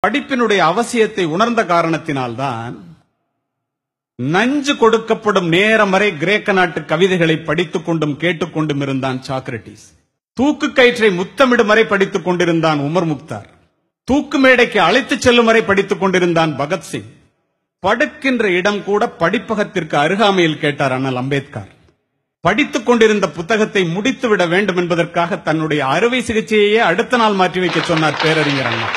படிப்பினுடைய அவசியத்தை உணர்ந்த காரணத்தினால்தான் நஞ்சு கொடுக்கப்படும் நேரம் வரை கிரேக்க நாட்டு கவிதைகளை படித்துக் கொண்டும் கேட்டுக்கொண்டும் இருந்தான் சாக்ரட்டிஸ். தூக்கு கயிற்றை முத்தமிடும் வரை படித்துக் கொண்டிருந்தான் உமர் முக்தார். தூக்கு மேடைக்கு அழைத்துச் செல்லும் வரை படித்துக் கொண்டிருந்தான் பகத்சிங். படுக்கின்ற இடம் கூட படிப்பகத்திற்கு அருகாமையில் கேட்டார் அண்ணல் அம்பேத்கர். படித்துக் கொண்டிருந்த புத்தகத்தை முடித்துவிட வேண்டும் என்பதற்காக தன்னுடைய அறுவை சிகிச்சையே அடுத்த நாள் மாற்றி வைக்க சொன்னார் பேரறிஞர் அண்ணா.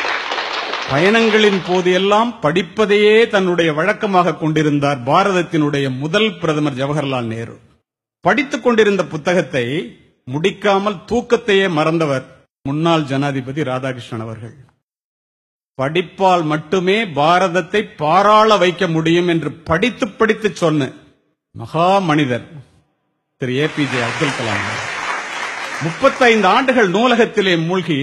பயணங்களின் போது எல்லாம் படிப்பதையே தன்னுடைய வழக்கமாக கொண்டிருந்தார் பாரதத்தினுடைய முதல் பிரதமர் ஜவஹர்லால் நேரு. படித்துக் கொண்டிருந்த புத்தகத்தை முடிக்காமல் தூக்கத்தையே மறந்தவர் முன்னாள் ஜனாதிபதி ராதாகிருஷ்ணன் அவர்கள். படிப்பால் மட்டுமே பாரதத்தை பாராள வைக்க முடியும் என்று படித்து படித்து சொன்ன மகா மனிதர் திரு APJ அப்துல் கலாம். 35 ஆண்டுகள் நூலகத்திலே மூழ்கி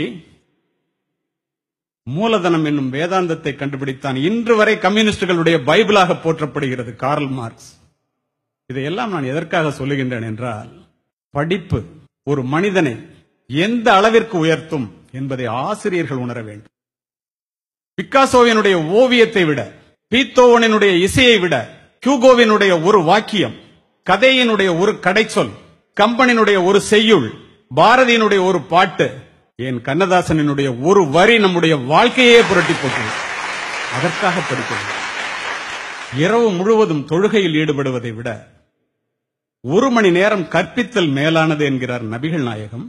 மூலதனம் என்னும் வேதாந்தத்தை கண்டுபிடித்தான். இன்று வரை கம்யூனிஸ்டுகளுடைய பைபிளாக போற்றப்படுகிறது கார்ல் மார்க்ஸ். இதையெல்லாம் நான் எதற்காக சொல்லுகின்றேன் என்றால், படிப்பு ஒரு மனிதனை எந்த அளவிற்கு உயர்த்தும் என்பதை ஆசிரியர்கள் உணர வேண்டும். பிக்காசோவினுடைய ஓவியத்தை விட, பீத்தோவனினுடைய இசையை விட, ஹியூகோவினுடைய ஒரு வாக்கியம், கதையினுடைய ஒரு கடைச்சொல், கம்பனினுடைய ஒரு செய்யுள், பாரதியினுடைய ஒரு பாட்டு, என் கண்ணதாசனினுடைய ஒரு வரி நம்முடைய வாழ்க்கையே புரட்டி போட்டது. அதற்காக படிக்கிறது. இரவு முழுவதும் தொழுகையில் ஈடுபடுவதை விட 1 மணி நேரம் கற்பித்தல் மேலானது என்கிறார் நபிகள் நாயகம்.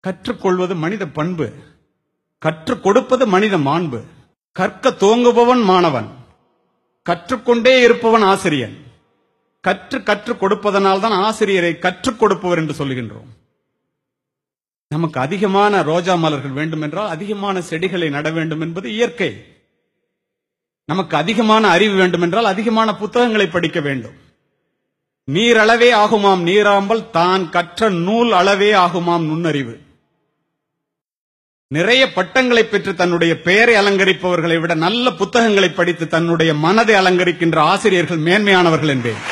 கற்றுக்கொள்வது மனித பண்பு, கற்றுக் கொடுப்பது மனித மாண்பு. கற்க தோங்குபவன் மாணவன், கற்றுக்கொண்டே இருப்பவன் ஆசிரியன். கற்றுக் கொடுப்பதனால் தான் ஆசிரியரை கற்றுக் கொடுப்பவர் என்று சொல்லுகின்றோம். நமக்கு அதிகமான ரோஜா மலர்கள் வேண்டும் என்றால் அதிகமான செடிகளை நட வேண்டும் என்பது இயற்கை. நமக்கு அதிகமான அறிவு வேண்டும் என்றால் அதிகமான புத்தகங்களை படிக்க வேண்டும். நீரளவே ஆகுமாம் நீராம்பல், தான் கற்ற நூல் அளவே ஆகுமாம் நுண்ணறிவு. நிறைய பட்டங்களை பெற்று தன்னுடைய பெயரை அலங்கரிப்பவர்களை விட நல்ல புத்தகங்களை படித்து தன்னுடைய மனதை அலங்கரிக்கின்ற ஆசிரியர்கள் மேன்மையானவர்கள் என்பேன்.